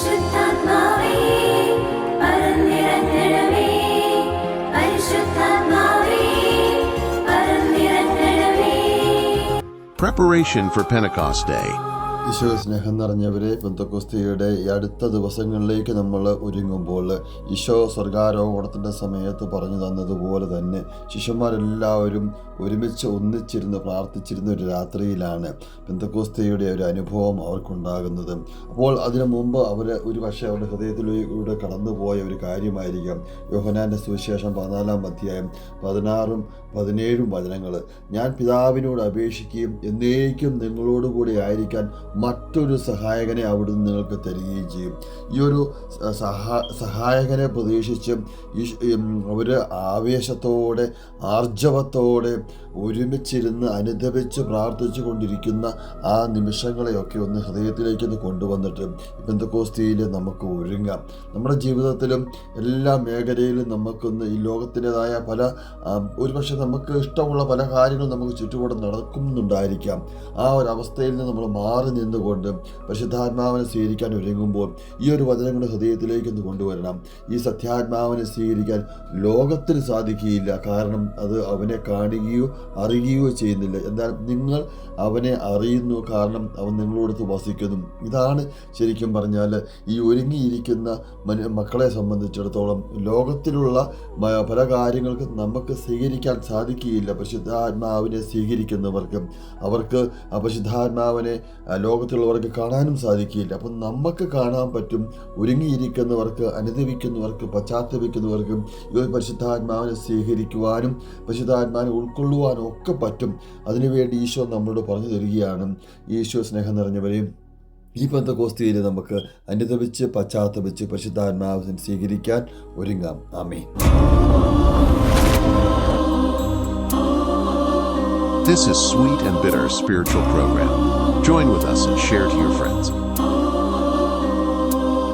പരിശുദ്ധാത്മാവേ പരന്നിറങ്ങണമേ, പരിശുദ്ധാത്മാവേ പരന്നിറങ്ങണമേ. Preparation for Pentecost Day. Isho സ്നേഹം നിറഞ്ഞവരെ, പെന്തക്കോസ്തിയുടെ ഈ അടുത്ത ദിവസങ്ങളിലേക്ക് നമ്മൾ ഒരുങ്ങുമ്പോൾ ഈശോ സ്വർഗാരോഹണത്തിൻ്റെ സമയത്ത് പറഞ്ഞു തന്നതുപോലെ തന്നെ ശിഷ്യന്മാരെല്ലാവരും ഒരുമിച്ച് ഒന്നിച്ചിരുന്ന് പ്രാർത്ഥിച്ചിരുന്ന ഒരു രാത്രിയിലാണ് പെന്തക്കോസ്തിയുടെ ഒരു അനുഭവം അവർക്കുണ്ടാകുന്നത്. അപ്പോൾ അതിനു മുമ്പ് അവർ ഒരു പക്ഷേ അവരുടെ ഹൃദയത്തിലൂടെ കടന്നുപോയ ഒരു കാര്യമായിരിക്കാം യോഹന്നാൻ്റെ സുവിശേഷം 14-ാം അധ്യായം 16-17 വചനങ്ങൾ. ഞാൻ പിതാവിനോട് അപേക്ഷിക്കുകയും എന്നേക്കും നിങ്ങളോടുകൂടി ആയിരിക്കാൻ മറ്റൊരു സഹായകനെ അവിടുന്ന് നിങ്ങൾക്ക് തരികയും ചെയ്യും. ഈ ഒരു സഹായകനെ പ്രതീക്ഷിച്ച് അവർ ആവേശത്തോടെ ആർജവത്തോടെ ഒരുമിച്ചിരുന്ന് അനുദപിച്ച് പ്രാർത്ഥിച്ചു കൊണ്ടിരിക്കുന്ന ആ നിമിഷങ്ങളെയൊക്കെ ഒന്ന് ഹൃദയത്തിലേക്കൊന്ന് കൊണ്ടുവന്നിട്ട് പെന്തക്കോസ്തിയിൽ നമുക്ക് ഒരുങ്ങാം. നമ്മുടെ ജീവിതത്തിലും എല്ലാ മേഖലയിലും നമുക്കൊന്ന് ഈ ലോകത്തിൻ്റെതായ പല ഒരുപക്ഷെ നമുക്ക് ഇഷ്ടമുള്ള പല കാര്യങ്ങളും നമുക്ക് ചുറ്റുപാടും നടക്കുന്നുണ്ടായിരിക്കാം. ആ ഒരു അവസ്ഥയിൽ നിന്ന് നമ്മൾ മാറി നിന്നുകൊണ്ട് പരിശുദ്ധാത്മാവിനെ സ്വീകരിക്കാൻ ഒരുങ്ങുമ്പോൾ ഈ ഒരു വചനങ്ങളുടെ ഹൃദയത്തിലേക്കൊന്ന് കൊണ്ടുവരണം. ഈ സത്യാത്മാവിനെ സ്വീകരിക്കാൻ ലോകത്തിന് സാധിക്കുകയില്ല, കാരണം അത് അവനെ കാണുകയോ അറിയുകയോ ചെയ്യുന്നില്ല. എന്നാൽ നിങ്ങൾ അവനെ അറിയുന്നു, കാരണം അവൻ നിങ്ങളോടത്ത് വസിക്കുന്നു. ഇതാണ് ശരിക്കും പറഞ്ഞാൽ ഈ ഒരുങ്ങിയിരിക്കുന്ന മക്കളെ സംബന്ധിച്ചിടത്തോളം ലോകത്തിലുള്ള പല കാര്യങ്ങൾക്കും നമുക്ക് സ്വീകരിക്കാൻ സാധിക്കുകയില്ല. പരിശുദ്ധാത്മാവിനെ സ്വീകരിക്കുന്നവർക്ക് അവർക്ക് പരിശുദ്ധാത്മാവിനെ ലോകത്തിലുള്ളവർക്ക് കാണാനും സാധിക്കുകയില്ല. അപ്പം നമുക്ക് കാണാൻ പറ്റും. ഒരുങ്ങിയിരിക്കുന്നവർക്ക്, അനുദപിക്കുന്നവർക്ക്, പശ്ചാത്തപിക്കുന്നവർക്കും ഈ പരിശുദ്ധാത്മാവിനെ സ്വീകരിക്കുവാനും പരിശുദ്ധാത്മാവിനെ ഉൾക്കൊള്ളുവാനും ഒക്കെ പറ്റും. അതിനുവേണ്ടി ഈശോ നമ്മളോട് പറഞ്ഞു തരികയാണ്. ഈശോ സ്നേഹം നിറഞ്ഞവരെയും ഈ പെന്തക്കോസ്തിയിൽ നമുക്ക് അനുദപിച്ച് പശ്ചാത്തപിച്ച് പരിശുദ്ധാത്മാവിനെ സ്വീകരിക്കാൻ ഒരുങ്ങാം. ആമേൻ. This is Sweet and Bitter Spiritual Program. Join with us and share to your friends.